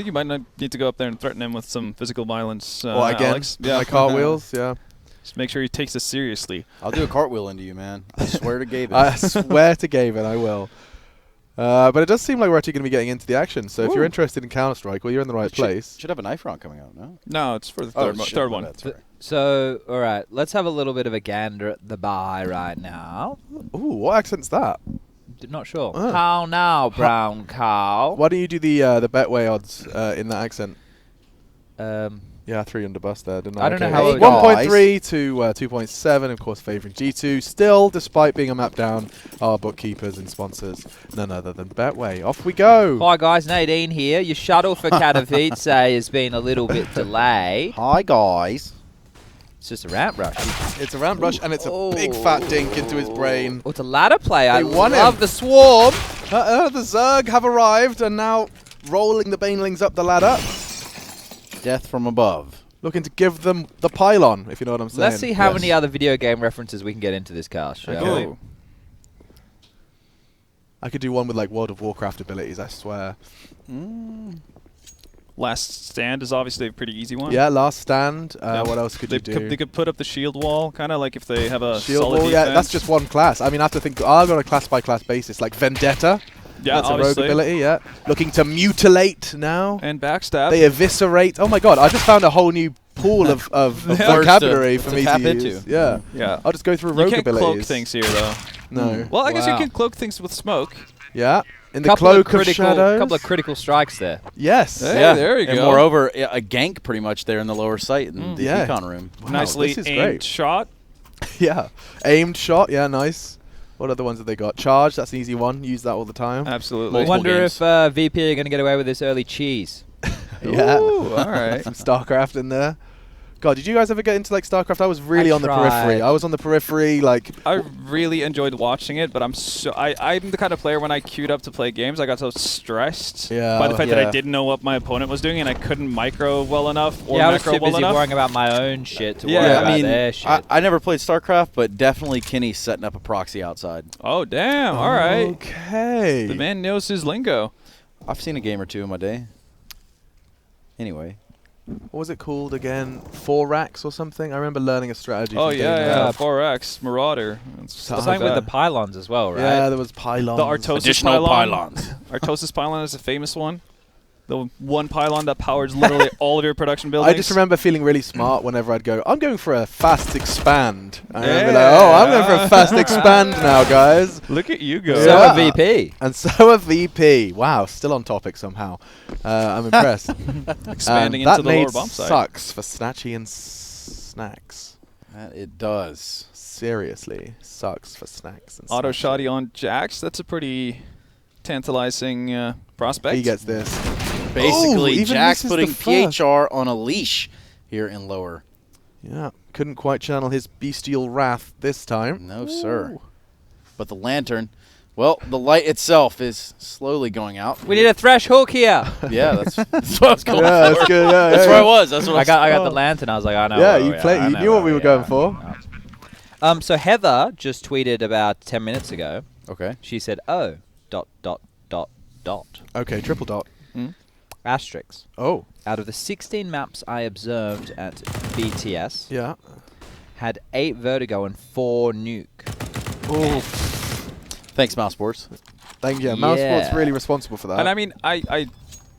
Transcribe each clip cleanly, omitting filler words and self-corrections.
think you might not need to go up there and threaten him with some physical violence. Well, again, Alex. Yeah. my cartwheels, yeah. Just make sure he takes this seriously. I'll do a cartwheel into you, man. I swear to Gaben. I swear to Gaben, I will. But it does seem like we're actually going to be getting into the action. So if you're interested in Counter-Strike, well, you're in the right place. Should have a knife round coming out, no? No, it's for the third one. So, all right, let's have a little bit of a gander at the buy right now. Ooh, what accent's that? Not sure. Oh. How now, brown cow? Why don't you do the Betway odds in that accent? Yeah, 3 under bus there, didn't I? I don't know how it 1.3 to 2.7, of course, favouring G2. Still, despite being a map down, our bookkeepers and sponsors, none other than Betway. Off we go. Hi guys, Nadine here. Your shuttle for Katowice has been a little bit delayed. Hi, guys. It's just a ramp rush. It's a ramp rush, and it's a big fat dink into his brain. Oh, it's a ladder play. I won love him. the swarm. The Zerg have arrived and now rolling the Banelings up the ladder. Death from above. Looking to give them the pylon, if you know what I'm saying. Let's see how many other video game references we can get into this cast, shall Okay. we? I could do one with like World of Warcraft abilities, I swear. Last Stand is obviously a pretty easy one. Yeah, Last Stand. What else could you do? They could put up the shield wall, kind of like if they have a Shield solid wall, defense. yeah, that's just one class. I mean, I have to think, I've on a class-by-class basis, like Vendetta. Yeah, that's obviously. a rogue ability, yeah. Looking to mutilate now. And backstab. They eviscerate. Oh my god, I just found a whole new pool of vocabulary for me to use. into. Yeah. Yeah. I'll just go through You rogue can't abilities. cloak things here, though. No. Well, I guess you can cloak things with smoke. Yeah. In the cloak of shadows. Couple of critical strikes there. Yes. Hey, Yeah, there you and go. moreover, a gank pretty much there in the lower sight in the Yeah. econ room. Wow, Nicely this is aimed great. shot. Yeah. Aimed shot. Yeah, nice. What other ones have they got? Charge. That's an easy one. Use that all the time. Absolutely. I wonder if VP are going to get away with this early cheese. Yeah. Ooh, all right. Some StarCraft in there. God, did you guys ever get into like StarCraft? I was really I on the tried. periphery. I was on the periphery, like. I really enjoyed watching it, but I'm the kind of player when I queued up to play games, I got so stressed by the fact that I didn't know what my opponent was doing and I couldn't micro well enough or Yeah, I was macro too well busy enough. worrying about my own shit to worry Yeah, about their shit. I never played StarCraft, but definitely Kenny's setting up a proxy outside. Oh, damn. All right. Okay. The man knows his lingo. I've seen a game or two in my day. Anyway. What was it called again? 4 racks or something? I remember learning a strategy. Oh, from yeah, Dave yeah. Rapp. 4X, Marauder. Something with the pylons as well, right? Yeah, there was pylons. The Artosis Additional pylon. pylons. Artosis pylon is a famous one. The one pylon that powers literally all of your production buildings. I just remember feeling really smart whenever I'd go, I'm going for a fast expand. And I'd be like, oh, I'm going for a fast expand now, guys. Look at you go. So a VP. And so a VP. Wow, still on topic somehow. I'm impressed. Expanding that into the lower nade bomb site. sucks for Snatchy and Snacks. It does. Seriously, sucks for Snacks and Auto Snatchy. shotty on Jax. That's a pretty tantalizing prospect. He gets this. Basically, even Jack's misses the putting first. PHR on a leash here in lower. Yeah, couldn't quite channel his bestial wrath this time. No, sir. But the lantern, well, the light itself is slowly going out. We need a thresh hook here. Yeah, that's what I was going Yeah, for. that's good. Yeah, That's yeah, where I yeah. was. That's what I got the lantern. I was like, I know. Yeah, where you we are. played. I You know knew what where we were going are. for. So Heather just tweeted about 10 minutes ago. Okay. She said, "Oh, ... Okay, triple dot. Asterisks. Oh, Out of the 16 maps I observed at BTS, yeah. had 8 Vertigo and 4 Nuke. Oh, Thanks, Mouse Sports. thank you. Mousesport's Yeah. really responsible for that. And I mean, I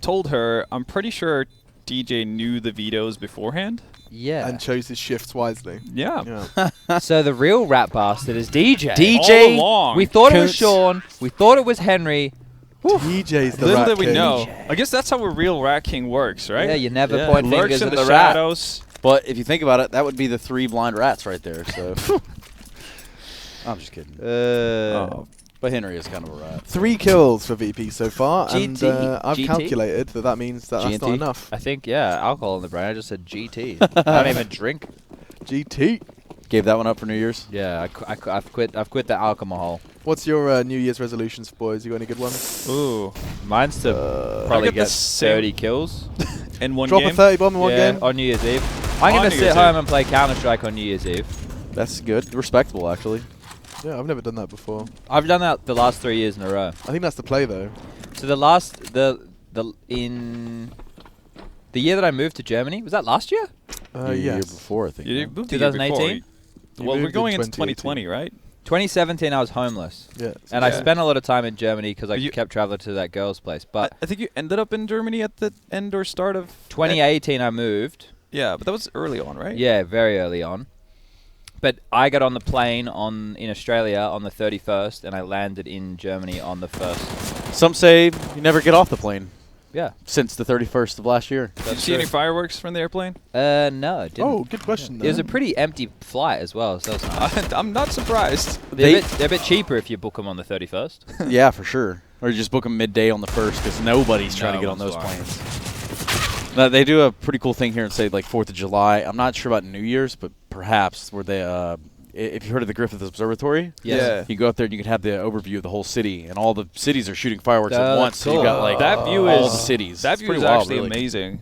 told her, I'm pretty sure DJ knew the vetoes beforehand. Yeah. and chose his shifts wisely. Yeah. Yeah. So the real rat bastard is DJ. All along. We thought it was Coots. Sean. We thought it was Henry. DJ's the Little rat did we king. know. I guess that's how a real Rat King works, right? Yeah, you never Yeah. point Lurks fingers in at the the rat. shadows. But if you think about it, that would be the 3 blind rats right there. So I'm just kidding. Oh. But Henry is kind of a rat. 3 kills for VP so far, and GT. I've GT? calculated that means that's not GT? enough. I think, yeah, alcohol in the brain. I just said GT. I don't even drink. GT. Gave that one up for New Year's. Yeah, I've quit the alcohol. What's your New Year's resolutions, boys? You got any good ones? Ooh. Mine's to I probably got the get same- 30 kills. In one Drop game. a 30 bomb in one yeah, game? on New Year's Eve. I'm On gonna New sit Year's home Eve. and play Counter-Strike on New Year's Eve. That's good. Respectable, actually. Yeah, I've never done that before. I've done that the last 3 years in a row. I think that's the play, though. So the last in The year that I moved to Germany, was that last year? The year before, I think. You yeah. moved the year 2018? before. Well, we're moved going in into 2020, right? 2017, I was homeless. Yeah. And I spent a lot of time in Germany because I kept traveling to that girl's place. But I think you ended up in Germany at the end or start of 2018, I moved. Yeah, but that was early on, right? Yeah, very early on. But I got on the plane in Australia on the 31st, and I landed in Germany on the 1st. Some say you never get off the plane. Yeah. Since the 31st of last year. Did you see any fireworks from the airplane? No, I didn't. Oh, good question. It was a pretty empty flight as well, so that was nice. I'm not surprised. They're a bit cheaper if you book them on the 31st. Yeah, for sure. Or you just book them midday on the 1st because nobody's trying to get on those planes. Now, they do a pretty cool thing here and say like 4th of July. I'm not sure about New Year's, but perhaps where they if you heard of the Griffith Observatory, Yeah. you go up there and you can have the overview of the whole city, and all the cities are shooting fireworks at That's once. So cool. you got like that view all is the cities. That It's view pretty is wild, actually really. amazing.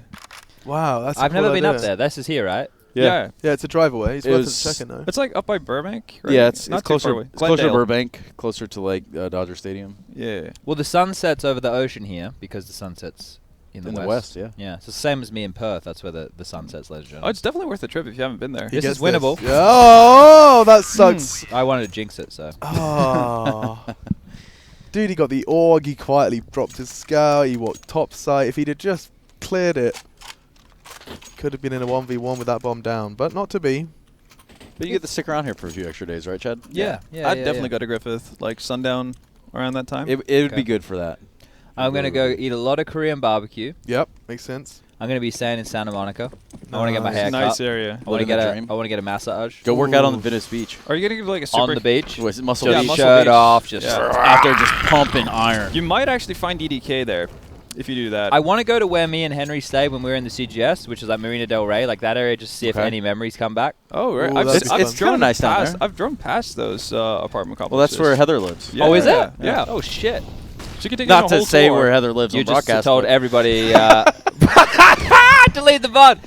Wow, that's. I've a cool never been up idea. there. This is here, right? Yeah. Yeah, it's a drive away. It's It worth was- checking though. It's like up by Burbank, right? Yeah, it's not too closer. far away. It's closer to Glendale. Burbank, closer to like Dodger Stadium. Yeah. Well, the sun sets over the ocean here because the sun sets in the west. Yeah. Yeah, it's the same as me in Perth. That's where the sun sets, ladies and Oh, gentlemen. it's definitely worth the trip if you haven't been there. He This gets is winnable. Yeah. Oh, that sucks. I wanted to jinx it, so. Oh. Dude, he got the AUG. He quietly dropped his scout. He walked topside. If he'd have just cleared it, could have been in a 1v1 with that bomb down, but not to be. But you get to stick around here for a few extra days, right, Chad? Yeah. I'd definitely go to Griffith, like sundown around that time. It would Okay. be good for that. I'm going to go eat a lot of Korean barbecue. Yep, makes sense. I'm going to be staying in Santa Monica. I want to get my Nice. hair nice cut. area. I want to Living get the a dream. I want to get a massage. Go work out on the Ooh. Venice Beach. Are you gonna give like a super On the beach. Was it Muscle Yeah, Beach? Muscle Shirt Beach. off, just Yeah. Out there just pumping iron. You might actually find EDK there if you do that. I want to go to where me and Henry stayed when we were in the CGS, which is like Marina Del Rey, like that area, just to see if Okay. any memories come back. Oh, right. Ooh, I've, that's I've fun. It's driven kinda nice down past. there. I've driven past those apartment complexes. Well, that's where Heather lives. Yeah, Oh, is yeah, it? Yeah. Oh shit! She could take you on Not a to whole say tour. where Heather lives You on just broadcast. told but everybody. Delete the VOD.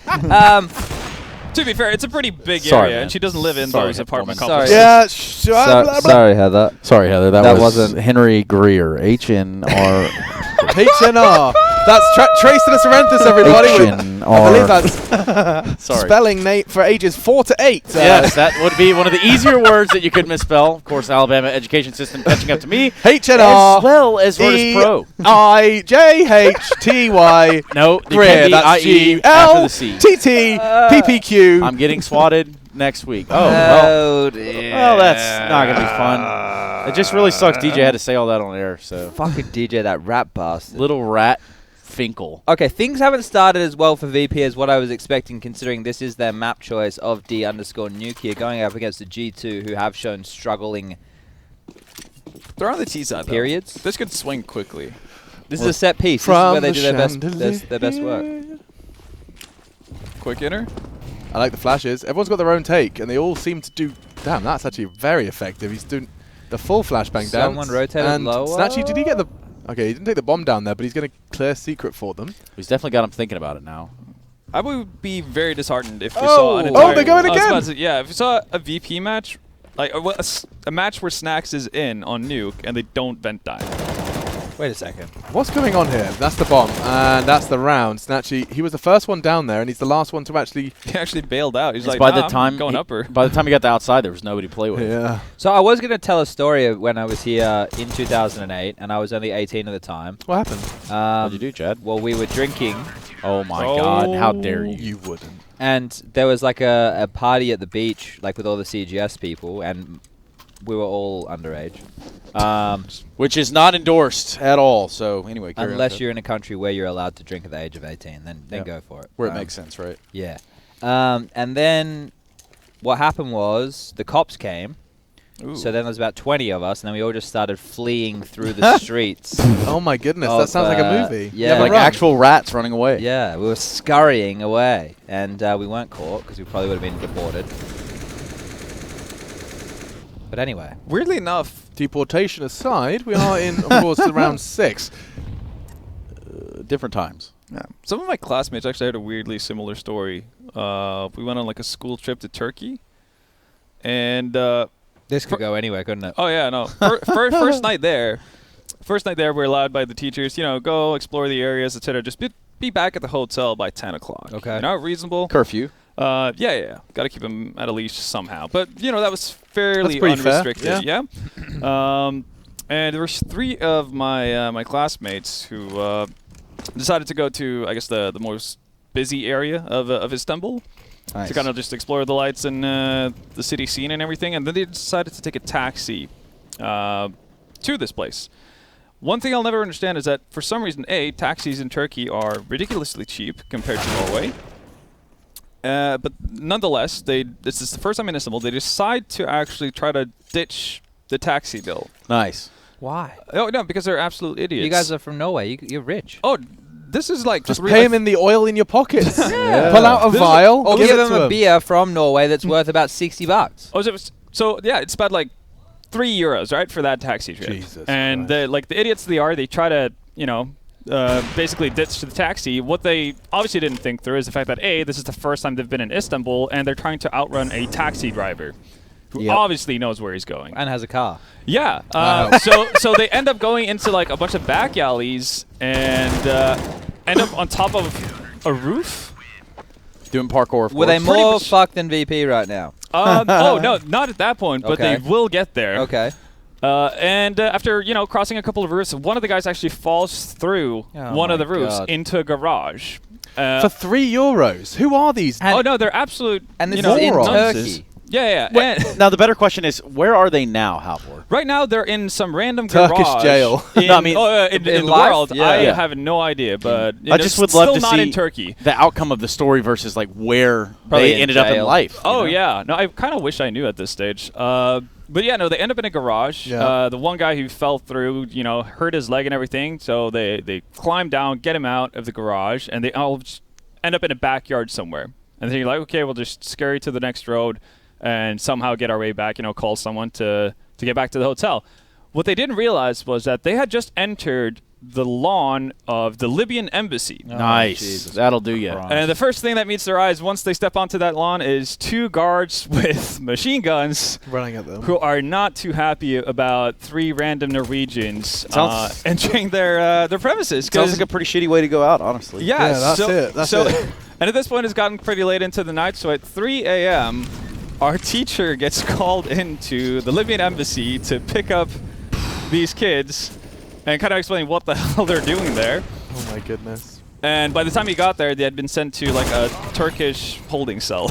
To be fair, it's a pretty big Sorry, area, man. and she doesn't live in Sorry, those apartment woman. complexes. Yeah, Sorry, Heather. Sorry, Heather. That That was wasn't- Henry Greer. HNR. HNR. That's Trace to the Sorrenthus, everybody. I believe that's Sorry. spelling Nate for ages 4 to 8. Yes, that would be one of the easier words that you could misspell. Of course, Alabama education system catching up to me. HNR. As well as Virtus.pro. IJHTY. No, the Greer. That's I-E after GL the C. TT PPQ. I'm getting swatted next week. Oh, well. Oh dear. Well, that's not going to be fun. It just really sucks DJ had to say all that on air, so. Fucking DJ, that rap bastard. Little rat Finkel. Okay, things haven't started as well for VP as what I was expecting, considering this is their map choice of D_Nuke here, going up against the G2, who have shown struggling They're on the T side. periods. This could swing quickly. This is a set piece. This is From where they the do their best, chandelier. their best work. Quick inner. I like the flashes. Everyone's got their own take, and they all seem to do. Damn, that's actually very effective. He's doing the full flashbang down. Someone rotated and lower. Snatchy, did he get the? Okay, he didn't take the bomb down there, but he's going to clear secret for them. He's definitely got him thinking about it now. I would be very disheartened if we Oh. saw an Oh, entire. they're going I was again. about to say, yeah, if we saw a VP match, like a match where Snacks is in on Nuke and they don't vent die. Wait a second. What's going on here? That's the bomb, and that's the round. Snatchy, he was the first one down there, and he's the last one to actually. He actually bailed out. He's It's like, by nah, the time I'm going he, upper. By the time he got to outside, there was nobody to play with. Yeah. So I was going to tell a story of when I was here in 2008, and I was only 18 at the time. What happened? What'd you do, Chad? Well, we were drinking, Oh my God! How dare you? You wouldn't. and there was like a party at the beach, like with all the CGS people, and we were all underage. Which is not endorsed at all. So anyway, carry on, Unless Chad. you're in a country where you're allowed to drink at the age of 18, then Yeah. go for it. where it makes sense, right? Yeah. And then what happened was the cops came. Ooh. So then there was about 20 of us, and then we all just started fleeing through the streets. Oh my goodness, Of, that sounds like a movie. yeah. You have a Like run. actual rats running away. Yeah, we were scurrying away, and we weren't caught because we probably would have been deported. But anyway, Weirdly enough, Deportation aside, we are in, of course, round 6. Different times. yeah, some of my classmates actually had a weirdly similar story. We went on like a school trip to Turkey, and this could go anywhere, couldn't it? oh yeah, no, first night there, we're allowed by the teachers, go explore the areas, etc. Just be back at the hotel by 10 o'clock. Okay. You know, reasonable. Curfew. Yeah. Got to keep him at a leash somehow. But, you know, that was fairly unrestricted. Fair. Yeah. And there were 3 of my classmates who decided to go to, I guess, the most busy area of Istanbul. Nice. To kind of just explore the lights and the city scene and everything. And then they decided to take a taxi to this place. One thing I'll never understand is that, for some reason, taxis in Turkey are ridiculously cheap compared to Norway. But nonetheless, this is the first time in Istanbul, they decide to actually try to ditch the taxi bill. Nice. Why? Oh, no, because they're absolute idiots. You guys are from Norway. You're rich. Oh, this is like... Just pay him in the oil in your pockets. Yeah. Pull out a vial. Or give give it him to a beer from Norway that's worth about $60. Oh, so yeah, it's about like €3, right, for that taxi trip. Jesus and Christ. the idiots they are, they try to, you know, basically ditch the taxi. What they obviously didn't think through is the fact that this is the first time they've been in Istanbul, and they're trying to outrun a taxi driver who obviously knows where he's going And has a car. Yeah. So they end up going into like a bunch of back alleys and end up on top of a roof. Doing parkour. Were they more fucked than VP right now? Oh no, not at that point, but Okay. they will get there. Okay. And after, you know, crossing a couple of roofs, one of the guys actually falls through one of the roofs into a garage. For €3. Who are these? Oh no, they're absolute. And this you know, is in nonsense. Turkey. Yeah. Wait, now the better question is, where are they now, Halvor? Right now, they're in some random Turkish garage. jail. No, I mean, in the life? world, Yeah. I Yeah. have no idea, but I just would love still to not see in Turkey. the outcome of the story versus like where Probably they in ended up in jail. life. Oh you know? yeah, no, I kind of wish I knew at this stage. But yeah, no, they end up in a garage. Yeah. The one guy who fell through, you know, hurt his leg and everything. So they climb down, get him out of the garage, and they all just end up in a backyard somewhere. And then you're like, okay, we'll just scurry to the next road and somehow get our way back. You know, call someone to get back to the hotel. What they didn't realize was that they had just entered the lawn of the Libyan embassy. Nice. Jesus That'll do you. Christ. And the first thing that meets their eyes once they step onto that lawn is 2 guards with machine guns Running at them. who are not too happy about 3 random Norwegians Sounds- entering their premises. Sounds like a pretty shitty way to go out, honestly. Yeah, that's it. That's it. And at this point, it's gotten pretty late into the night, so at 3 a.m., our teacher gets called into the Libyan embassy to pick up these kids and kind of explain what the hell they're doing there. Oh my goodness. And by the time he got there, they had been sent to like a Turkish holding cell.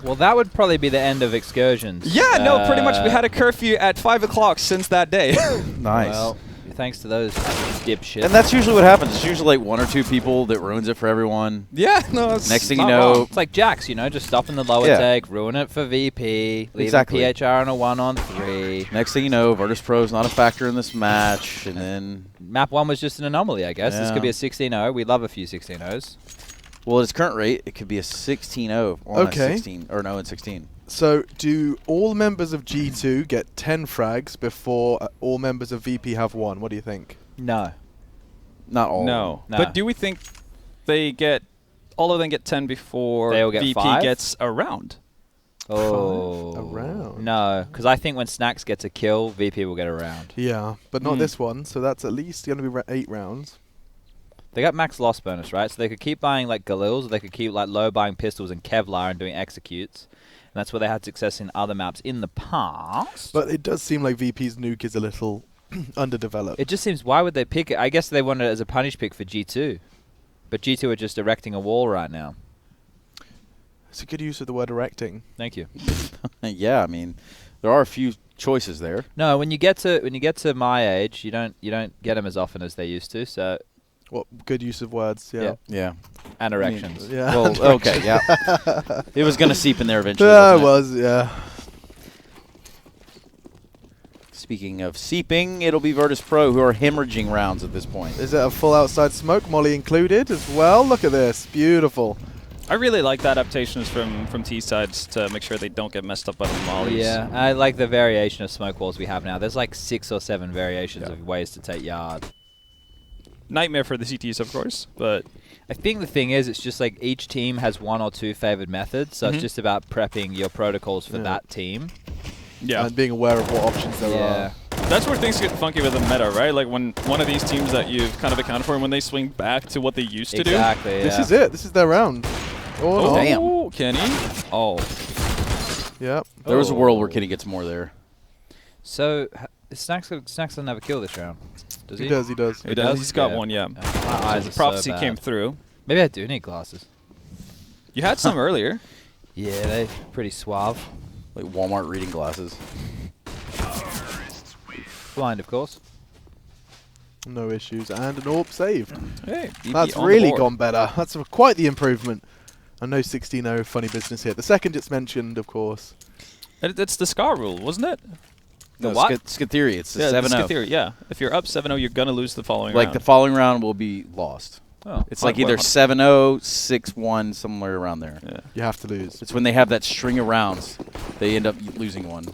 Well, that would probably be the end of excursions. Yeah, no, pretty much. We had a curfew at 5 o'clock since that day. Nice. Well, thanks to those dipshits. And that's usually what happens. It's usually like 1 or 2 people that ruins it for everyone. Yeah, no, it's Next thing you not know, wrong. It's like Jax, you know, just stop in the lower Yeah. take, ruin it for VP, leave Exactly. PHR on a 1-on-3. next thing you know, Virtus.pro is not a factor in this match, and then Map 1 was just an anomaly, I guess. This Yeah. could be a 16-0. We love a few 16-0s. well, at its current rate, it could be a 16-0 on a Okay. 16 or no, in 16. So, do all members of G2 get 10 frags before all members of VP have 1? What do you think? No. Not all. No. No. But do we think they get all of them get 10 before They all get VP 5? gets a round? Oh. A round. No, because I think when Snacks gets a kill, VP will get a round. Yeah, but not this one, so that's at least going to be 8 rounds. They got max loss bonus, right? So they could keep buying like Galils, or they could keep like low buying pistols and Kevlar and doing executes. And that's where they had success in other maps in the past. But it does seem like VP's nuke is a little underdeveloped. It just seems, why would they pick it? I guess they wanted it as a punish pick for G2. But G2 are just erecting a wall right now. It's a good use of the word erecting. Thank you. Yeah, I mean, there are a few choices there. No, when you get to my age, you don't get them as often as they used to. So What good use of words? Yeah. Yeah. Yeah. and erections. Yeah. Well, okay, yeah. It was going to seep in there eventually. Yeah, it wasn't was. Yeah. Speaking of seeping, it'll be Virtus.pro who are hemorrhaging rounds at this point. Is it a full outside smoke, Molly included as well? Look at this, beautiful. I really like the adaptations from T-sides to make sure they don't get messed up by the mollies. Yeah, I like the variation of smoke walls we have now. There's like 6 or 7 variations of ways to take yard. Nightmare for the CTs, of course, but I think the thing is, it's just like each team has 1 or 2 favored methods, so it's just about prepping your protocols for that team. yeah. And being aware of what options there Yeah. are. That's where things get funky with the meta, right? Like when one of these teams that you've kind of accounted for, when they swing back to what they used to do. Exactly. This is it. This is their round. Oh, damn. Kenny. Oh. Yep. There was a world where Kenny gets more there. So Snacks doesn't have a kill this round. Does he? He does. He does. He does. He's got one, yeah. My So eyes the are prophecy so came bad. through. Maybe I do need glasses. You had some earlier. Yeah, they're pretty suave. Like Walmart reading glasses. Blind, of course. No issues. And an AWP saved. Hey, BB That's on the really board. gone better. That's quite the improvement. I know 16-0 funny business here. The second it's mentioned, of course. It's the Scar rule, wasn't it? No, what? Skid theory. It's the Yeah, 7-0. the theory. Yeah, if you're up 7-0, you're gonna lose the following Like round. the following round will be lost. Oh, It's like either 7-0, 6-1, somewhere around there. Yeah. You have to lose. It's when they have that string of rounds, they end up losing one.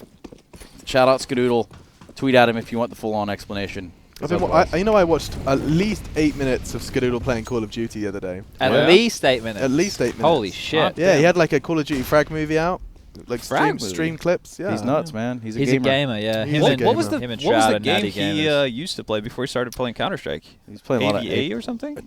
Shout out Skadoodle. Tweet at him if you want the full-on explanation. I watched at least 8 minutes of Skadoodle playing Call of Duty the other day. At Yeah. least 8 minutes. At least 8 minutes. Holy shit. Yeah, he had like a Call of Duty frag movie out. Like Frag stream clips. Yeah. He's nuts, man. He's a He's gamer. a gamer, yeah. He's Him a and, gamer. What was the him and what was Shroud the and game Natty he Gamers. used to play before he started playing Counter-Strike? He's playing a lot of AVA or something? No,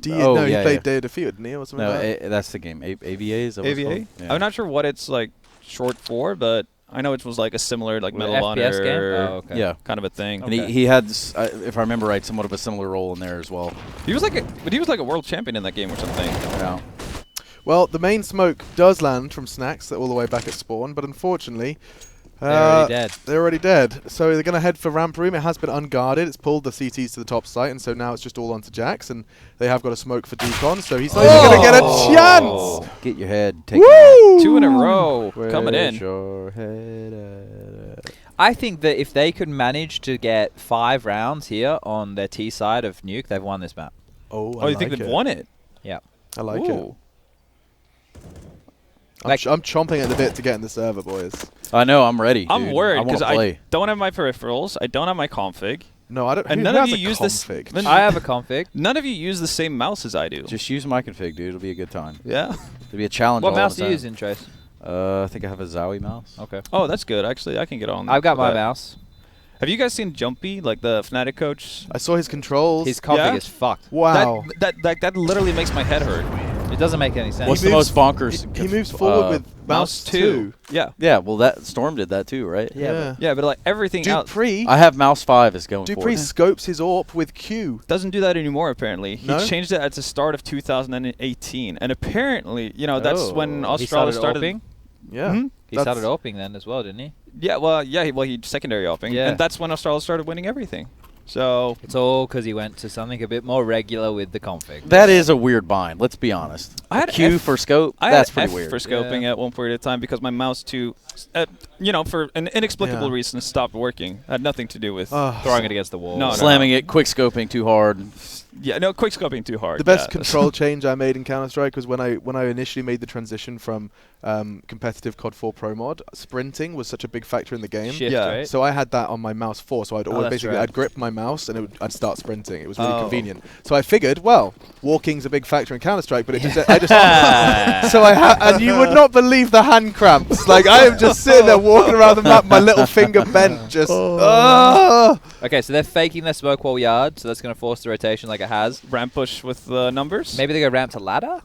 he yeah, played yeah. Day of Defeat, didn't he? Or something No, like that? that's the game. AVA is that what it's AVA? called? Yeah. I'm not sure what it's like short for, but I know it was like a similar like Medal of FPS Honor game? Oh, okay. Yeah. kind of a thing. And he had, if I remember right, somewhat of a similar role in there as well. He was like a world champion in that game or something. Yeah. Well, the main smoke does land from Snacks all the way back at spawn, but unfortunately, They're already dead. They're already dead. So they're going to head for ramp room. It has been unguarded. It's pulled the CTs to the top site, and so now it's just all onto Jax, and they have got a smoke for Decon, so he's not even going to get a chance. Get your head. Take Woo! 2 in a row coming Where's in. your head at? I think that if they could manage to get 5 rounds here on their T side of Nuke, they've won this map. Oh, Oh, you think they've won it? Yeah. I like it. Ooh. I'm chomping at the bit to get in the server, boys. I know, I'm ready. I'm dude. worried wanna because I play. don't have my peripherals. I don't have my config. No, I don't. And who none of has you a use this- config? none- I have a config. None of you use the same mouse as I do. Just use my config, dude. It'll be a good time. Yeah. It'll be a challenge. What all mouse the do you time. use in Trace? I think I have a Zowie mouse. Okay. Oh, that's good. Actually, I can get on. I've got with my that. mouse. Have you guys seen Jumpy, like the Fnatic coach? I saw his controls. His config Yeah? is fucked. wow. That literally makes my head hurt. It doesn't make any sense. What's He the moves- most bonkers? He moves forward with mouse 2. Yeah. Yeah, well, that Storm did that too, right? Yeah. Yeah, but like everything else Dupree. I have mouse 5 is going Dupree for it. scopes his AWP with Q. doesn't do that anymore. Apparently, he No? changed it at the start of 2018, and apparently, that's when He Australia started oping? Yeah. Mhm. He started oping then as well, didn't he? Yeah, well, he secondary oping, Yeah. and that's when Australia started winning everything. So It's all because he went to something a bit more regular with the config. That is a weird bind. Let's be honest. I had A Q F- for scope. I That's had pretty F weird. for scoping Yeah. at one point at a time because my mouse too, for an inexplicable Yeah. reason, stopped working. Had nothing to do with. Throwing it against the wall. No, no. Slamming it, quick scoping too hard. Quick scoping too hard. The best yeah. control change I made in Counter-Strike was when I initially made the transition from competitive COD 4 Pro mod. Sprinting was such a big factor in the game. Shift, Yeah. right? So I had that on my mouse 4, so I'd always that's basically right. I'd grip my mouse and I'd start sprinting. It was really Oh. convenient. So I figured, well, walking's a big factor in Counter-Strike, but I just so and you would not believe the hand cramps. Like I am just sitting there walking around the map, my little finger bent, just. Okay, so they're faking their smoke wall yard, so that's going to force the rotation like it has. ramp push with the numbers. Maybe they go ramp to ladder?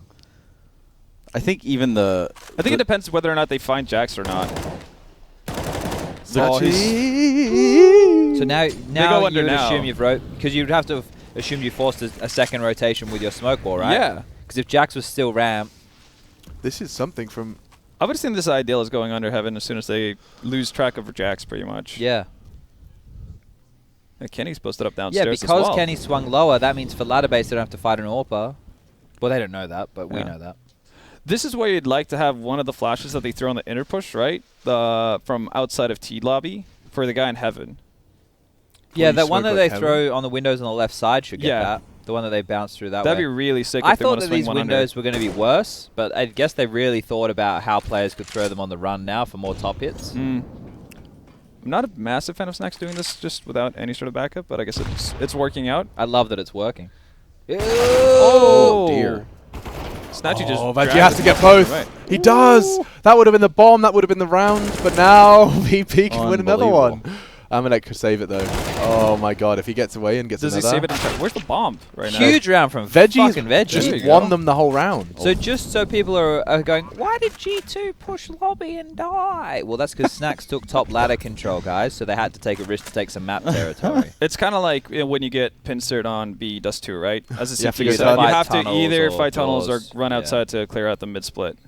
I think even the. I think it depends whether or not they find Jax or not. The- So now go you under would now. assume you've because you'd have to have assumed you forced a second rotation with your smoke wall, right? Yeah. Because if Jax was still ramp, This is something from. I would assume this ideal is going under heaven as soon as they lose track of Jax, pretty much. yeah. And Kenny's posted up Yeah, downstairs because as well. Kenny swung lower, that means for ladder base they don't have to fight an AWPer. Well, they don't know that, but we Yeah. know that. This is where you'd like to have one of the flashes that they throw on the inner push, right? From outside of T lobby for the guy in heaven. Yeah, you that one smoke that like they throw on the windows on the left side should get Yeah. that. The one that they bounce through that That'd way. be really sick I if they want thought to that swing these one windows were going to be worse, but I guess they really thought about how players could throw them on the run now for more top hits. under. I'm not a massive fan of Snacks doing this just without any sort of backup, but I guess it's working out. I love that it's working. Oh, dear. Snatchy just. Oh, Veggie dragged has it to get back. both. Right. He does. That would have been the bomb. That would have been the round. But now VP can win another one. Amanek could save it though. Oh my god, if he gets away and gets Does he another. save it? Where's the bomb right now? Huge round from Veggie's fucking Veggie. just won them the whole round. So just so people are going, why did G2 push lobby and die? Well, that's because Snacks took top ladder control, guys, so they had to take a risk to take some map territory. It's kind of like when you get pincert on B Dust 2, right? As a You have to CPU, go down. you have to Fight either tunnels or fight tunnels or doors. run Yeah. outside to clear out the mid split.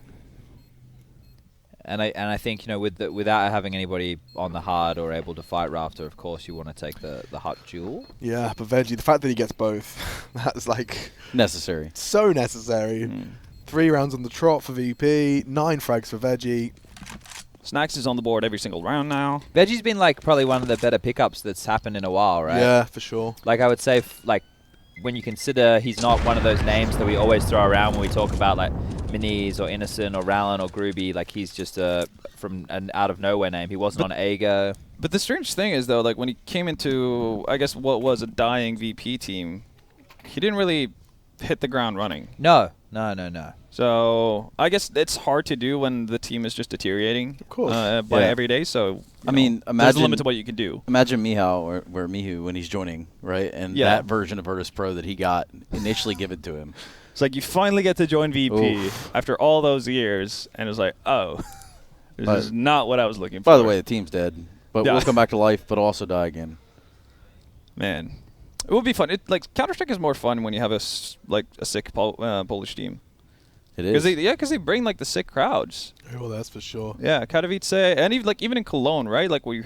And I think, you know, without having anybody on the hard or able to fight Rafter, of course you want to take the hut duel. Yeah, but Veggie, the fact that he gets both, that's like Necessary. so necessary. 3 rounds on the trot for VP, 9 frags for Veggie. Snacks is on the board every single round now. Veggie's been like probably one of the better pickups that's happened in a while, right? Yeah, for sure. Like I would say, like when you consider he's not one of those names that we always throw around when we talk about like Minis or Innocent or Rallon or Groovy, like he's just from an out of nowhere name. He wasn't on Aga. But the strange thing is, though, like when he came into, I guess, what was a dying VP team, he didn't really hit the ground running. No. So I guess it's hard to do when the team is just deteriorating Of course. by Yeah. every day. So I mean, there's a imagine limit to what you can do. Imagine Mihao or Mihu when he's joining, right? And Yeah. that version of Virtus.pro that he got initially given to him. It's like you finally get to join VP Oof. after all those years, and it's like, oh, this But- is not what I was looking for. By the way, the team's dead, but Yeah. we'll come back to life, but also die again. Man, it would be fun. Like Counter-Strike is more fun when you have a sick Polish team. It is. Because they bring like the sick crowds. Oh, that's for sure. Yeah, Katowice, and even in Cologne, right? Like when you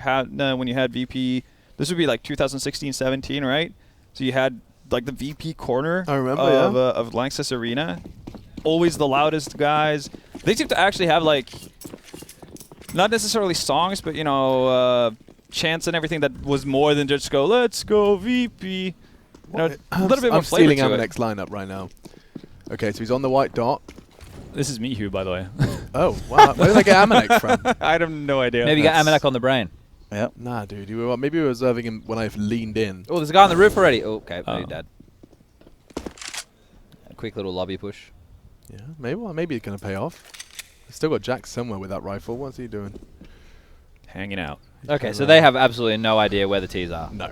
had VP, this would be like 2016-17, right? So you had like the VP corner I remember, of Lanxess Arena, always the loudest guys. They seem to actually have like not necessarily songs, but chants and everything that was more than just go, let's go VP. A little bit more I'm flavor stealing to it. Amanek's lineup right now. Okay, so he's on the white dot. This is Mihu, by the way. Oh, wow. Where did I get Amanek from? I have no idea. Maybe you got Amanek on the brain. Yep. Nah, dude. Maybe we were reserving him when I leaned in. Oh, there's a guy on the roof already. Oh, okay, Oh. you're dead. A quick little lobby push. Yeah, maybe it's going to pay off. He's still got Jack somewhere with that rifle. What's he doing? Hanging out. Okay, so they have absolutely no idea where the T's are. No.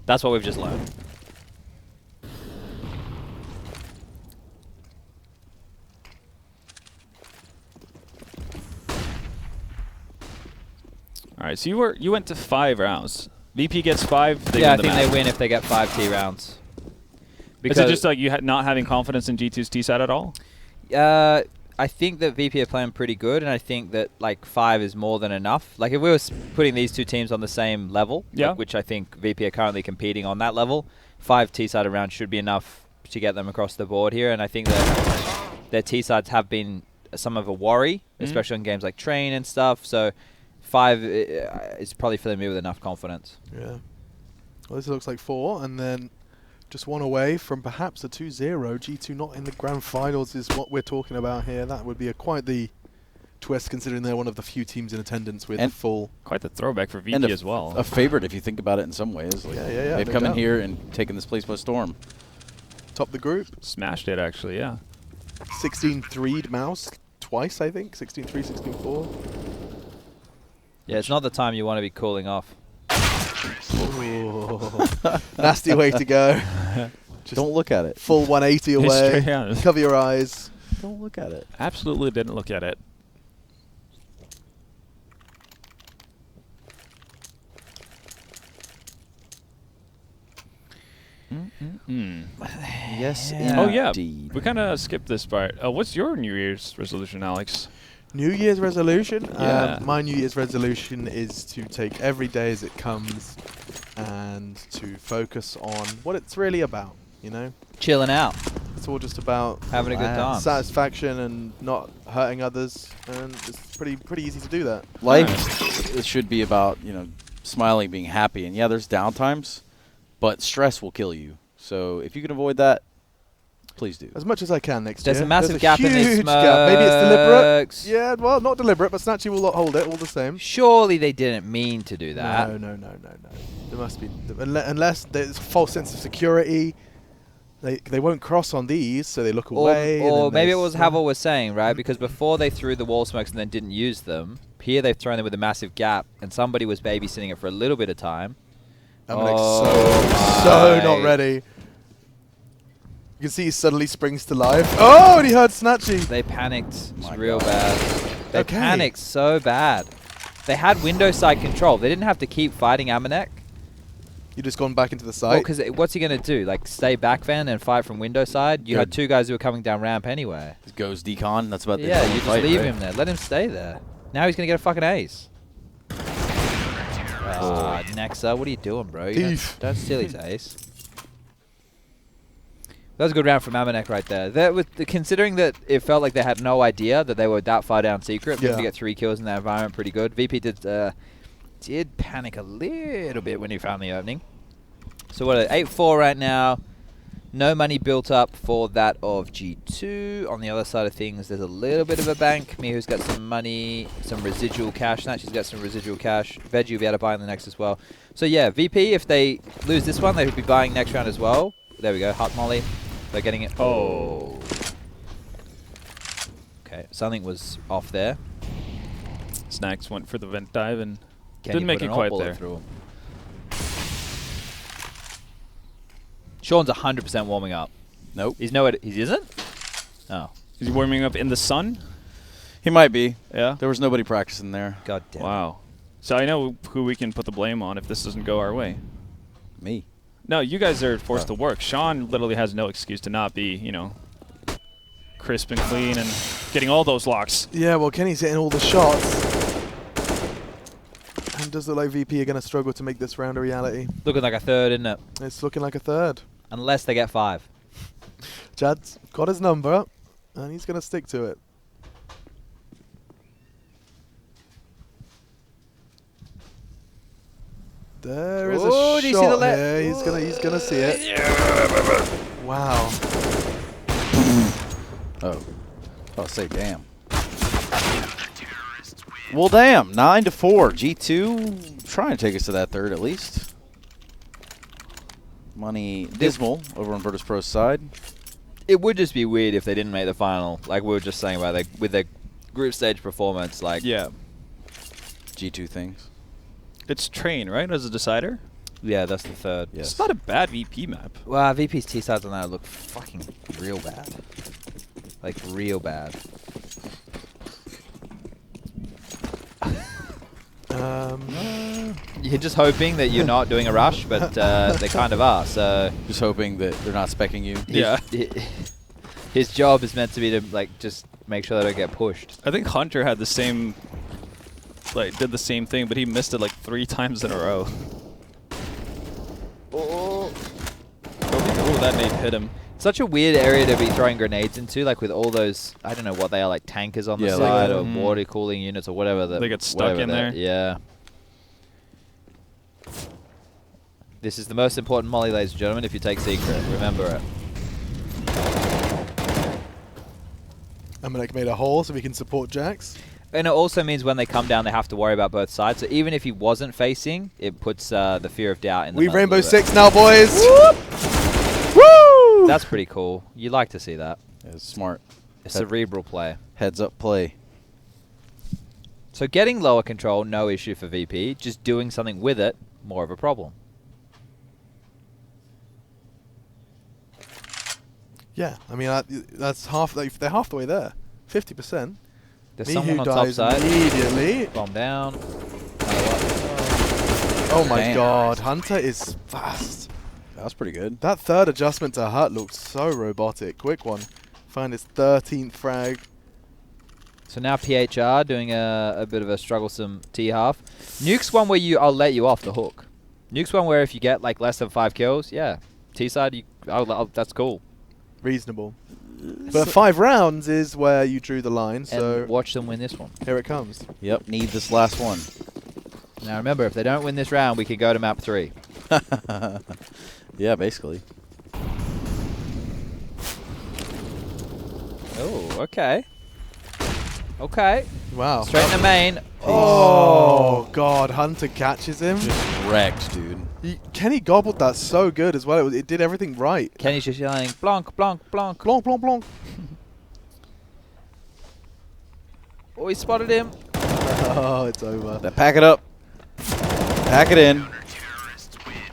That's what we've just learned. All right, so you went to 5 rounds. VP gets 5. They Yeah, I win the think match. they win if they get 5 T rounds. Is it just like you not having confidence in G2's T side at all? I think that VP are playing pretty good, and I think that like 5 is more than enough. Like if we were putting these two teams on the same level, Yeah. which I think VP are currently competing on that level, 5 T-side rounds should be enough to get them across the board here. And I think that their T-sides have been some of a worry, especially in games like Train and stuff. So 5 is probably filling me with enough confidence. Yeah. Well, this looks like 4, and then just one away from perhaps a 2-0. G2 not in the grand finals is what we're talking about here. That would be quite the twist, considering they're one of the few teams in attendance with And full. Quite the throwback for VP And as well. a favorite if you think about it in some ways. Like Yeah, they've no come in doubt. here and taken this place by storm. Top the group. Smashed it, actually, yeah. 16-3'd Mouse twice, I think. 16-3, 16-4. Yeah, it's not the time you want to be cooling off. Ooh. Nasty way to go. Just Don't look at it. full 180 away. Straight on. Cover your eyes. Don't look at it. Absolutely didn't look at it. Yes, Oh, yeah. indeed. We kind of skipped this part. What's your New Year's resolution, Alex? New Year's resolution? Yeah. My New Year's resolution is to take every day as it comes and to focus on what it's really about, you know? Chilling out, It's all just about having a good time. satisfaction and not hurting others, and it's pretty easy to do that. Life it should be about, smiling, being happy. And yeah, there's downtimes, but stress will kill you. So if you can avoid that, please do. As much as I can next There's year. a massive gap in these huge gap. Maybe it's deliberate. smokes. Yeah, well, not deliberate, but Snatchy will hold it all the same. Surely they didn't mean to do that. No. There must be, unless there's a false sense of security. They won't cross on these, so they look away. Or and then maybe it they was Havel was saying, right? Because before they threw the wall smokes and then didn't use them, Here they've thrown it with a massive gap, and somebody was babysitting it for a little bit of time. Amanek's so not ready. You can see he suddenly springs to life. Oh, and he heard Snatchy. They panicked. It's real bad. They panicked so bad. They had window side control. They didn't have to keep fighting Amanek. You just gone back into the site? Well, because what's he going to do? Like, stay back van and fight from window side? You had 2 guys who were coming down ramp anyway. Just goes decon. That's about the Yeah, you just fight, leave right? him there. Let him stay there. Now he's going to get a fucking ace. Nexa, what are you doing, bro? You don't steal his ace. That was a good round from Amanek right there. That was considering that it felt like they had no idea that they were that far down secret. Yeah. To get 3 kills in that environment, pretty good. VP did panic a little bit when he found the opening. So what, 8-4 right now. No money built up for that of G2. On the other side of things, there's a little bit of a bank. Mihu's got some money, some residual cash. Snatchy's got some residual cash. Veggie will be able to buy in the next as well. So yeah, VP, if they lose this one, they'll be buying next round as well. There we go, hot molly. They're getting it. Oh. Okay, something was off there. Snacks went for the vent dive and Kenny didn't make it quite there. Sean's 100% warming up. Nope. He's nowhere. He isn't? Oh. Is he warming up in the sun? He might be. Yeah. There was nobody practicing there. God damn. Wow. So I know who we can put the blame on if this doesn't go our way. Me. No, you guys are forced to work. Sean literally has no excuse to not be, you know, crisp and clean and getting all those locks. Yeah, well, Kenny's hitting all the shots. And does look like VP are going to struggle to make this round a reality. Looking like a third, isn't it? It's looking like a third. Unless they get 5. Chad's got his number, and he's going to stick to it. There is a shot. Do you see the here. He's gonna see it. Wow. Oh, say damn. Well, damn. 9-4. G2 trying to take us to that third at least. Money dismal over on Virtus.pro's side. It would just be weird if they didn't make the final. Like we were just saying about with their group stage performance. Like yeah, G2 things. It's train, right, as a decider? Yeah, that's the third. Yes. It's not a bad VP map. Well, VP's T-sides on that look fucking real bad. Like, real bad. You're just hoping that you're not doing a rush, but they kind of are, so... Just hoping that they're not specking you. Yeah. His job is meant to be to, like, just make sure they don't get pushed. I think Hunter had the same... did the same thing, but he missed it like 3 times in a row. Oh, that nade hit him. Such a weird area to be throwing grenades into, like with all those, I don't know what they are, like tankers on the side or water cooling units or whatever. They get stuck in there. Yeah. This is the most important molly, ladies and gentlemen, if you take secret. Remember it. Amanek made a hole so we can support Jax. And it also means when they come down, they have to worry about both sides. So even if he wasn't facing, it puts the fear of doubt in the We Rainbow Six now, boys! Whoop! Woo! That's pretty cool. You like to see that. It's smart. A cerebral play. Heads up play. So getting lower control, no issue for VP. Just doing something with it, more of a problem. Yeah, I mean, that's half. They're half the way there. 50%. There's Mihu someone on top side. Immediately. Bomb down. Oh my god, Hunter is fast. That was pretty good. That third adjustment to Hut looked so robotic. Quick one. Find his 13th frag. So now PHR doing a bit of a strugglesome T-half. Nuke's one where I'll let you off the hook. Nuke's one where if you get like less than 5 kills, yeah. T-side, that's cool. Reasonable. But 5 rounds is where you drew the line, so... And watch them win this one. Here it comes. Yep, need this last one. Now remember, if they don't win this round, we can go to map 3. Yeah, basically. Oh, okay. Okay. Wow. Straight in the main. Oh, God. Hunter catches him. Just wrecked, dude. Kenny gobbled that so good as well. It did everything right. Kenny's just yelling, Blanc, Blanc, Blanc. Blanc, Blanc, Blanc. Oh, he spotted him. Oh, it's over. Pack it up. Pack it in.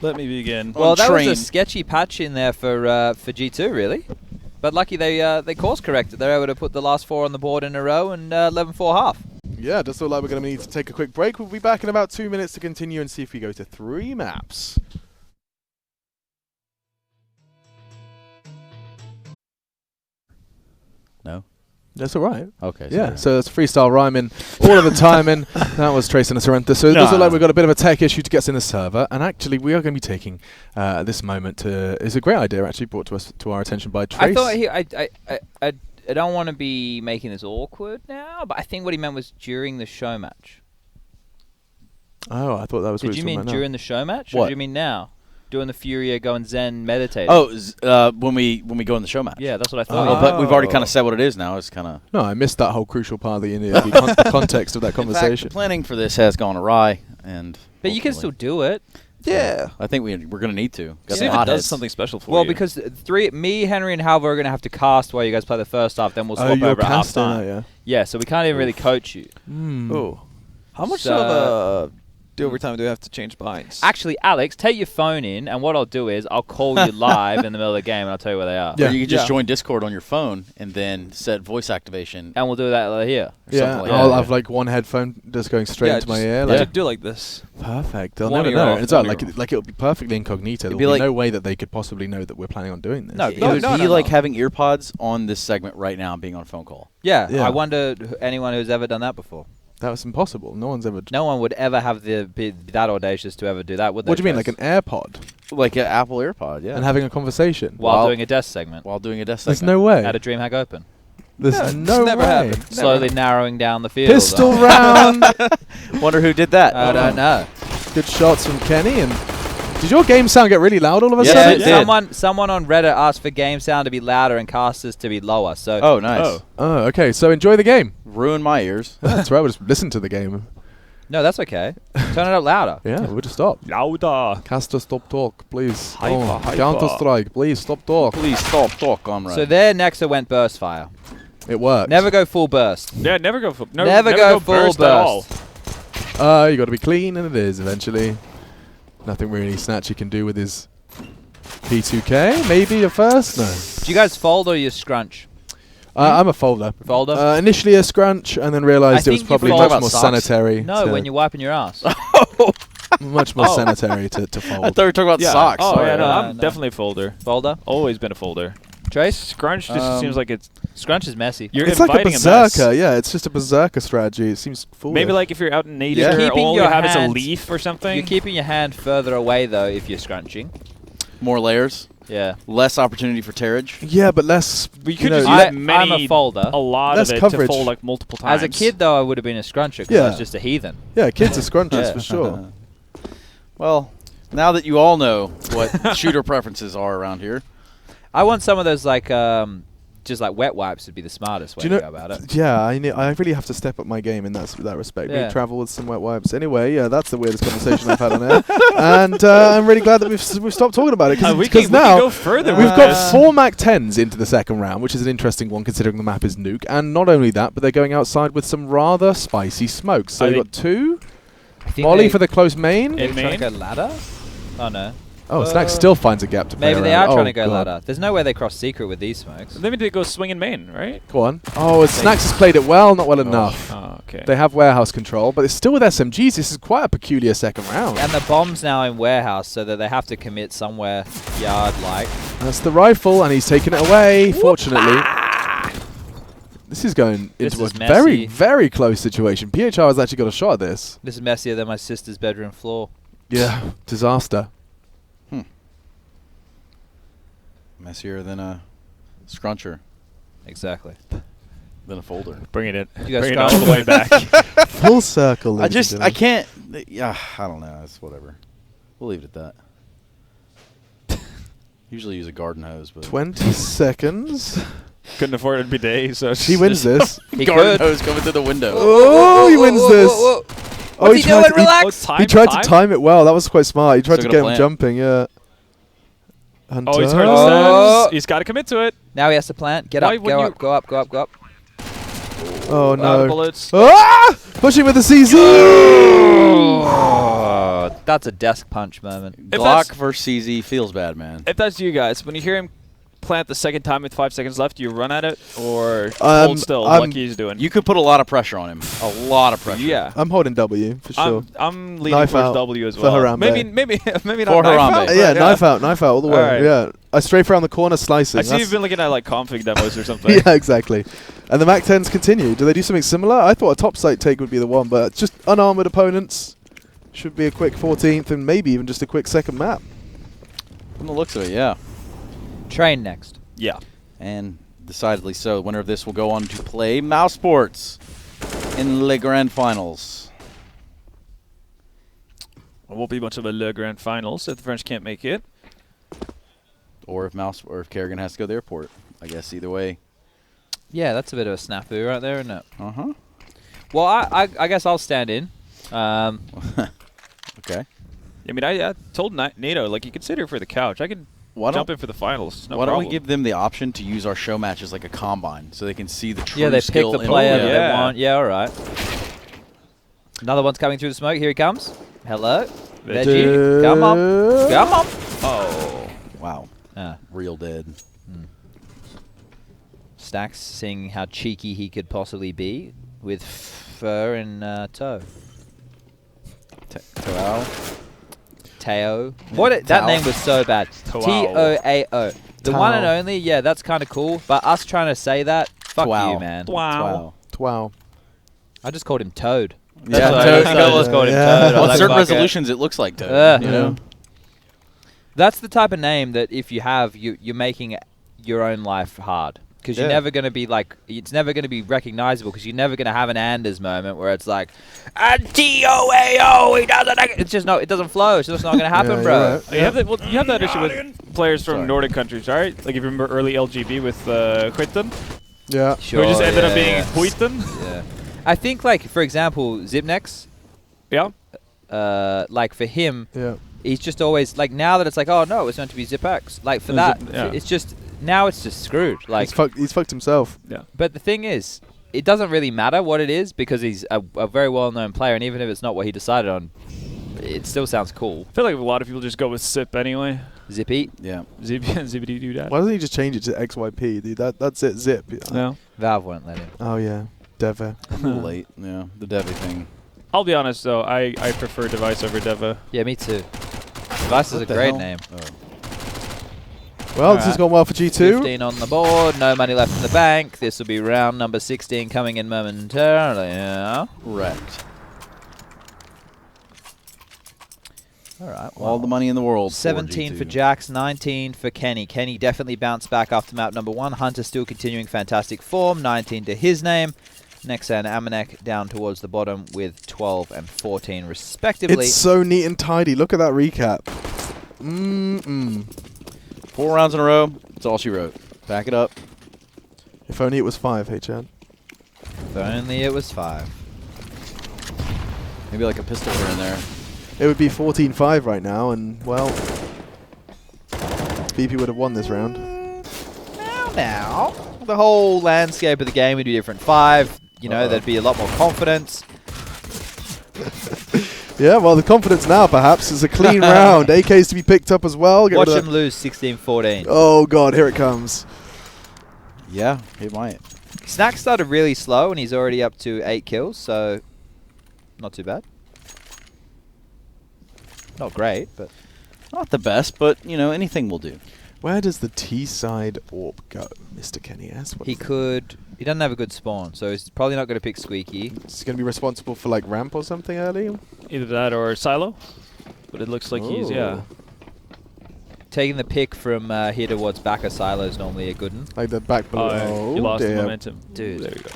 Let me begin. Well, that was train. a sketchy patch in there for G2, really. But lucky they course corrected. They're able to put the last 4 on the board in a row and 11-4 half. Yeah, just look like we're going to need to take a quick break. We'll be back in about 2 minutes to continue and see if we go to 3 maps. No? That's all right. Okay. Yeah, sorry. so it's freestyle rhyming all of the time, and that was Trace and Sorrento. So it does look like we've got a bit of a tech issue to get us in the server, and actually we are going to be taking this moment to. It's a great idea actually brought to our attention by Trace. I thought I don't want to be making this awkward now, but I think what he meant was during the show match. Oh, I thought that was. Did you mean during the show match, or What? do you mean now? Doing the Furia, going Zen, meditating. Oh, when we go in the show match. yeah, that's what I Oh, thought. but we've already kind of said what it is now. It's kind of. No, I missed that whole crucial part of the context of that conversation. In fact, the planning for this has gone awry, and. But you can still do it. Yeah, I think we're going to need to. Got See some if it hotheads. does something special for Well, you. because me, Henry, and Halva are going to have to cast while you guys play the first half. Then we'll swap you're over at half casting, time. are Yeah, so we can't even really coach you. you? Oh. How much So- of the overtime do we have to change binds? Actually, Alex, take your phone in, and what I'll do is I'll call you live in the middle of the game, and I'll tell you where they are. Yeah. Or you can just Yeah. join Discord on your phone and then set voice activation. And we'll do that here. Yeah, something like I'll that. have like one headphone just going straight into my ear. Like, do like this. perfect. They'll One never ear know. off, And it's one not ear like it'll be perfectly incognito. There'll be be like- no way that they could possibly know that we're planning on doing this. No, It No, would no, be no, like no. having earpods on this segment right now, being on a phone call. Yeah, Yeah. I wonder anyone who's ever done that before. That was impossible. No one's ever. No one would ever have be that audacious to ever do that, would they? What do you mean, Trace? like an AirPod Like an Apple AirPod, yeah. and having a conversation? While While- doing a desk segment. while doing a desk There's segment. no way. At a DreamHack Open. There's No, no it's never way. happened. Slowly narrowing down the field. Pistol round. Wonder who did that. I don't know. Good shots from Kenny. And did your game sound get really loud all of a Yeah, sudden? it did. Someone on Reddit asked for game sound to be louder and casters to be lower. So Oh, nice. Oh. Oh, okay. So enjoy the game. Ruined my ears. That's right. We'll just listen to the game. no, that's okay. Turn it up louder. Yeah, we'll just stop. Louder. Caster, stop talk, please. Hyper. Counter Strike, please stop talk. Please stop talk, comrade. So there, Nexa went burst fire. It works. Never go full burst. Yeah, never go full. Never go full burst at all. You got to be clean, and it is eventually. Nothing really Snatchy can do with his P2K. Maybe a first. No. Do you guys fold or you scrunch? I'm a folder. Folder? Initially a scrunch, and then realised I it was think you probably fold much about more socks. sanitary. No, to- when you're wiping your ass. much more Oh. sanitary to I fold. thought we were talking about Yeah. socks. Oh, Sorry. yeah, no, No, I'm no. definitely a folder. Folder? Always been a folder. Trace? Scrunch just seems like it's Scrunch is messy. you're It's like a inviting berserker. mess. Yeah, it's just a berserker strategy. It seems foolish. Maybe like if you're out in nature, You're keeping all your you have is a hands- leaf or something. You're keeping your hand further away, though, if you're scrunching. More layers. Yeah. Less opportunity for tearage. Yeah, but less. We you could know, just you- use I'm many, a folder. a lot Less of it coverage. to fold like multiple times. As a kid, though, I would have been a scruncher because I Yeah. was just a heathen. Yeah, kids are scrunches Yeah. for sure. Well, now that you all know what shooter preferences are around here. I want some of those, like, just like wet wipes would be the smartest way Do you to know? go about it. Yeah, I really have to step up my game in that respect. Yeah. We travel with some wet wipes. Anyway, yeah, that's the weirdest conversation I've had on air, and I'm really glad that we've stopped talking about it we because can now go further. we've with got this. 4 Mac 10s into the second round, which is an interesting one considering the map is Nuke. And not only that, but they're going outside with some rather spicy smokes. So I you've think- got 2. I think Molly they- for the close main. In They're trying main? to go ladder? Oh, no. Oh, Snack still finds a gap to play Maybe they around. are trying Oh, to go God. ladder. There's no way they cross secret with these smokes. Then we did go swing in main, right? Go on. Oh, Snacks has played it well, not well enough. Oh, okay. They have warehouse control, but it's still with SMGs. This is quite a peculiar second round. And the bomb's now in warehouse, so that they have to commit somewhere yard-like. That's the rifle, and he's taken it away, fortunately. This is going This into is a very, messy. very close situation. PHR has actually got a shot at this. This is messier than my sister's bedroom floor. Yeah, disaster. Messier than a scruncher, Exactly. than a folder. Bring it in. You guys Bring it all the scrunch? way back. Full circle. I can't. Yeah, I don't know. It's whatever. We'll leave it at that. Usually use a garden hose, but 20 seconds. Couldn't afford a bidet, so He wins this. He garden could. hose coming through the window. Oh, he wins this. What's Oh, he tried doing? to- Relax. He tried to time it well. That was quite smart. He tried Still to gonna get him plant. jumping, yeah. Hunter. Oh, he's heard the Oh. stems. He's got to commit to it. Now he has to plant. Get Why up, wouldn't go you- up, go up, go up, go up. Oh Out of no. bullets. Ah! Pushing with the CZ. Oh, that's a desk punch moment. If Glock that's- versus CZ feels bad, man. If that's you guys, when you hear him plant the second time with 5 seconds left, do you run at it or I'm- hold still I'm- like he's doing? You could put a lot of pressure on him. A lot of pressure. Yeah. I'm holding W for sure. I'm leaning Knife towards out W as for well. Harambe. Maybe not For knife Harambe. out, but Yeah, knife out all the way. Alright. Yeah, I strafe around the corner slicing. I see That's- you've been looking at like config demos or something. yeah, exactly. And the Mac 10s continue. Do they do something similar? I thought a top site take would be the one, but just unarmored opponents should be a quick 14th and maybe even just a quick second map. From the looks of it, yeah. Train next. Yeah. And decidedly so. The winner of this will go on to play Mouse Sports in the Grand Finals. It won't be much of a Le Grand Finals if the French can't make it. Or if Kerrigan has to go to the airport. I guess either way. Yeah, that's a bit of a snafu right there, isn't it? Uh-huh. Well, I guess I'll stand in. Okay. I mean, I told NATO, like, you could sit here for the couch. I could jump in for the finals. No why don't we problem. give them the option to use our show matches like a combine so they can see the true Yeah, they pick skill the in player play? that yeah. they want. Yeah, all right. Another one's coming through the smoke. Here he comes. Hello. Veggie. Come on. Come on. Oh. Wow. Ah. Real dead. Stacks seeing how cheeky he could possibly be with fur and toe. Wow. Teo. Yeah, That Tao. name was so bad. Toao. T-O-A-O. The Tao. one and only, yeah, that's kind of cool. But us trying to say that, fuck Twao. you, man. Wow. Wow. I just called him Toad. Yeah, That's what I Toad. just- I just called him Yeah. Toad. I was Well, like, certain fuck it. resolutions, it looks like Toad. Yeah. You know? That's the type of name that if you have, you're making your own life hard. Because you're Yeah. never going to be like, it's never going to be recognizable because you're never going to have an Anders moment where it's like, T-O-A-O, he doesn't, it's just no, it doesn't flow. It's just not going to happen, Yeah, bro. you're right. You have that. Well, you have that issue with players from Sorry. Nordic countries, right? Like if you remember early LGB with Huiten, Yeah. who just ended up being yeah. Huiten. Yeah. I think, like, for example, Zipnex, Yeah. like for him, Yeah. he's just always, like, now that it's like, oh, no, it's meant to be Zipex. Like, for that, Yeah. it's just, now it's just screwed. Like, He's fucked himself. but the thing is, it doesn't really matter what it is because he's a very well-known player, and even if it's not what he decided on, it still sounds cool. I feel like a lot of people just go with Sip anyway. Zippy, Yeah. Zippity doo that. Why doesn't he just change it to XYP, dude? That's it. Zip. No. Valve won't let him. Oh yeah. Deva. A little late. Yeah. The Devi thing. I'll be honest though, I prefer Device over Deva. Yeah, me too. Device is a What the great hell? name. Oh. Well, this has Alright. gone well for G2. 15 on the board, no money left in the bank. This will be round number 16 coming in momentarily. Yeah. Wrecked. All right. All the money in the world. 17 for G2. Jax, 19 for Kenny. Kenny definitely bounced back after map number 1. Hunter still continuing fantastic form, 19 to his name. Nexa and Amanek down towards the bottom with 12 and 14 respectively. It's so neat and tidy. Look at that recap. 4 rounds in a row. That's all she wrote. Back it up. If only it was 5, hey Chad. If only it was 5. Maybe like a pistol here and there. It would be 14-5 right now, and well, BP would have won this round. Now, the whole landscape of the game would be different. 5, you know, Uh-oh. there'd be a lot more confidence. Yeah, well, the confidence now perhaps is a clean round. AKs to be picked up as well. Get Watch rid him of lose 16-14. Oh god, here it comes. Yeah, it might. Snack started really slow, and he's already up to 8 kills, so not too bad. Not great, but Not the best, but, you know, anything will do. Where does the T-side AWP go, Mr. Kenny S? he could. He doesn't have a good spawn, so he's probably not going to pick Squeaky. Is he going to be responsible for like ramp or something early? Either that or Silo. But it looks like he's, yeah. Taking the pick from here towards back of Silo is normally a good one. Like the back below. Oh, you lost the dear. momentum. Dude. There we go.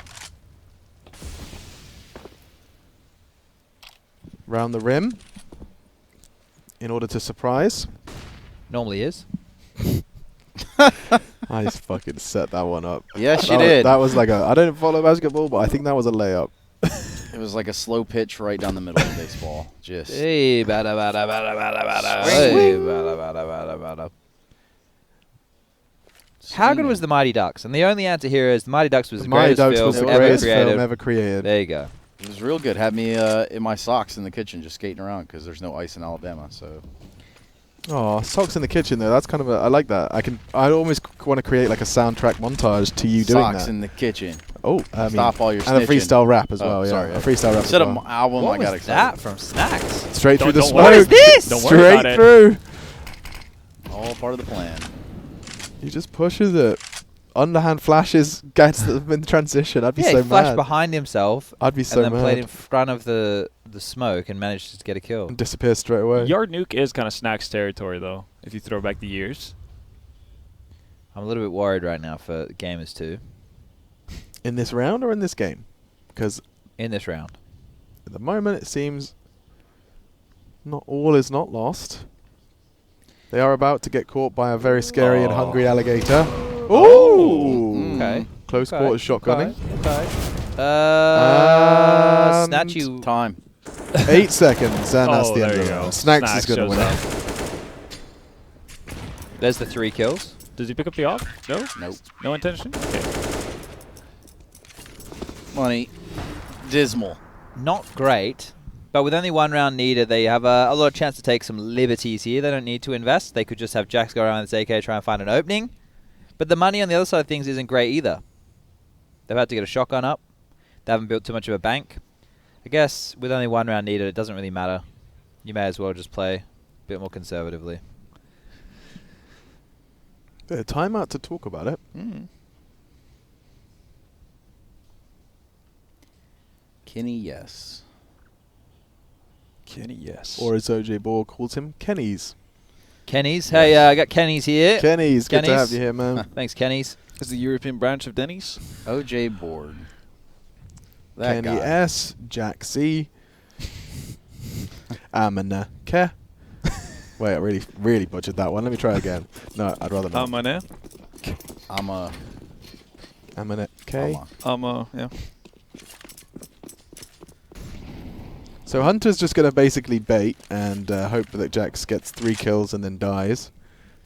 Round the rim. In order to surprise. Normally is. I just fucking set that one up. Yes, she That was- did. That was like a. I don't follow basketball, but I think that was a layup. It was like a slow pitch right down the middle of baseball. Just. Hey, bada bada bada bada bada. Swing. Hey, bada bada bada bada. How good was the Mighty Ducks? And the only answer here is the Mighty Ducks was The the Mighty greatest Ducks film was the ever greatest created. film ever created. There you go. It was real good. Had me in my socks in the kitchen just skating around because there's no ice in Alabama. So Oh, socks in the kitchen though. That's kind of I like that. I almost want to create like a soundtrack montage to you doing socks that. in the kitchen. Oh, I mean, Stop all your and a snitching. freestyle rap as Oh, well. Yeah, sorry, a freestyle rap. Instead as of well. album, What I got was excited. that from Snacks? Straight through the Don't smoke. worry. What is this? Don't worry Straight about it. through. All part of the plan. He just pushes it. Underhand flashes, gets them in transition. I'd be Yeah, so he flashed mad. behind himself I'd be so and then mad. played in front of the smoke and managed to get a kill. And disappear straight away. Your nuke is kind of Snacks territory, though, if you throw back the years. I'm a little bit worried right now for Gamers 2 In this round or in this game? Because in this round. at the moment it seems not all is not lost. They are about to get caught by a very scary and hungry alligator. Ooh! Okay. Close quarters shotgunning. Okay. And Snatch you. Time. 8 seconds, and that's Oh, the end there of the you go. round. Snacks is going to shows win up. it. There's the 3 kills. Does he pick up the AUG? No? Nope. No intention? Okay. Money. Dismal. Not great, but with only 1 round needed, they have a lot of chance to take some liberties here. They don't need to invest. They could just have Jax go around this AK, try and find an opening. But the money on the other side of things isn't great either. They've had to get a shotgun up. They haven't built too much of a bank. I guess with only 1 round needed, it doesn't really matter. You may as well just play a bit more conservatively. Yeah, timeout to talk about it. Kenny, yes. Kenny, yes. Or as OJ Ball calls him, Kenny's. Kenny's. Hey, I got Kenny's here. Kenny's, good to Kenny's. have you here, man. Thanks, Kenny's. is the European branch of Denny's. OJ Board. That Kenny guy. S, Jack C, Amina Ke. Wait, I really butchered that one. Let me try again. No, I'd rather not. Amane. I'm a. Amina K. Yeah. So Hunter's just going to basically bait and hope that Jax gets 3 kills and then dies,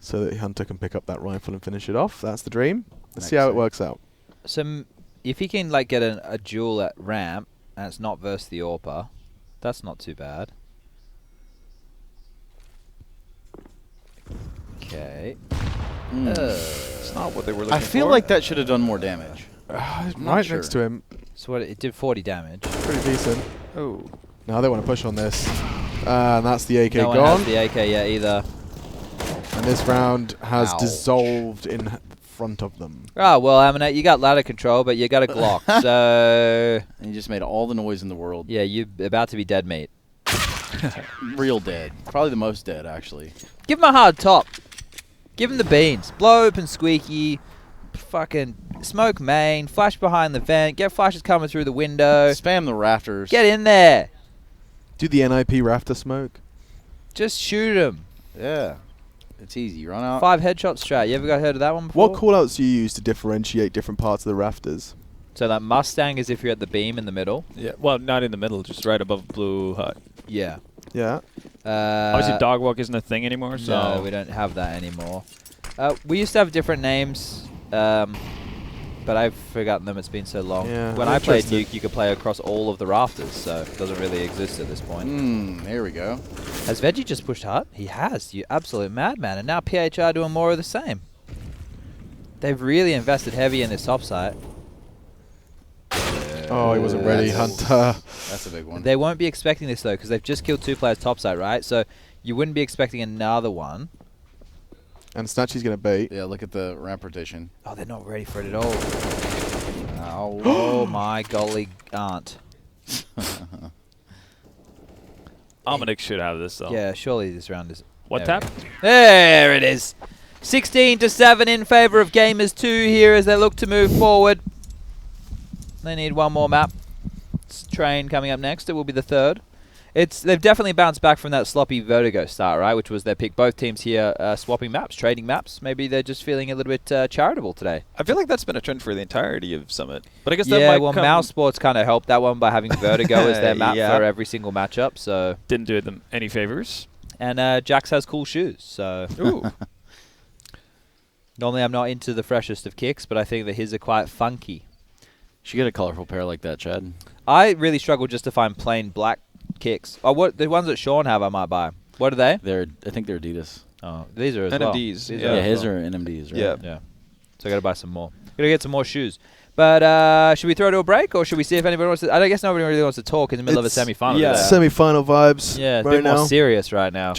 so that Hunter can pick up that rifle and finish it off. That's the dream. Let's see how it works out. So if he can like get a duel at ramp and it's not versus the AWPer, that's not too bad. Okay. It's not what they were looking for. I feel like that should have done more damage. I'm not Right sure. next to him. So what it did 40 damage. Pretty decent. Oh. Now they want to push on this. And that's the AK No one gone. has the AK yet either. And this round has Ouch. dissolved in front of them. Oh, well, Aminate, you got ladder control, but you got a Glock. So, And he just made all the noise in the world. yeah, you're about to be dead meat. Real dead. Probably the most dead, actually. Give him a hard top. Give him the beans. Blow open squeaky. Fucking smoke main. Flash behind the vent. Get flashes coming through the window. Spam the rafters. Get in there. Do the NIP rafter smoke. Just shoot him. Yeah. It's easy. Run out. 5 headshot strat. You ever got heard of that one before? What callouts do you use to differentiate different parts of the rafters? So that Mustang is if you're at the beam in the middle. Yeah. Well, not in the middle, just right above blue hut. Yeah. Yeah. Obviously, dog walk isn't a thing anymore, so No, we don't have that anymore. We used to have different names, but I've forgotten them. It's been so long. Yeah, When I'm I played interested. Nuke, you could play across all of the rafters, so it doesn't really exist at this point. There we go. Has Veggie just pushed hut? He has. You absolute madman. And now PHR doing more of the same. They've really invested heavy in this top site. Oh, he wasn't ready, That's- Hunter. That's a big one. They won't be expecting this, though, because they've just killed 2 players top site, right? So you wouldn't be expecting another one. And Snatchy's going to bait. Yeah, look at the ramp rotation. Oh, they're not ready for it at all. Oh my golly aunt. Omnic should have this, though. Yeah, surely this round is... What there we tap? go. There it is. 16-7 in favor of Gamers 2 here as they look to move forward. They need one more map. It's Train coming up next. It will be the 3rd. They've definitely bounced back from that sloppy Vertigo start, right? Which was their pick. Both teams here swapping maps, trading maps. Maybe they're just feeling a little bit charitable today. I feel like that's been a trend for the entirety of Summit. But I guess that Yeah, might well, come Mouse Sports kind of helped that one by having Vertigo as their map Yeah. for every single matchup. So, didn't do them any favors. and Jax has cool shoes. So, Ooh. Normally, I'm not into the freshest of kicks, but I think that his are quite funky. Should get a colorful pair like that, Chad. I really struggle just to find plain black kicks. Oh, what the ones that Sean have, I might buy. What are they? I think they're Adidas. Oh, these are as well. NMDs. These Yeah, are as his well. are NMDs, right? Yeah. Yeah. So I got to buy some more. Got to get some more shoes. But should we throw to a break, or should we see if anybody wants to? I guess nobody really wants to talk in the middle of a It's- semi-final. yeah. today. Semi-final vibes. Yeah, a right bit now. more serious right now.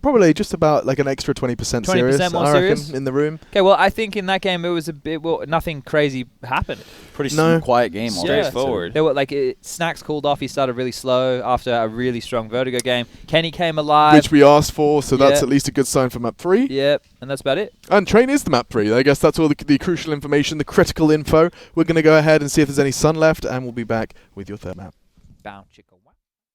Probably just about like an extra 20% 20% serious. more I reckon, serious? in the room. Okay, well, I think in that game it was a bit. Well, nothing crazy happened. Pretty No. quiet game. all day. Straightforward. There were Snacks cooled off. He started really slow after a really strong Vertigo game. Kenny came alive. Which we asked for, so that's Yeah. at least a good sign for map 3. Yep, and that's about it. And train is the map 3. I guess that's all the crucial information, the critical info. We're going to go ahead and see if there's any sun left, and we'll be back with your third map. Bound chicken.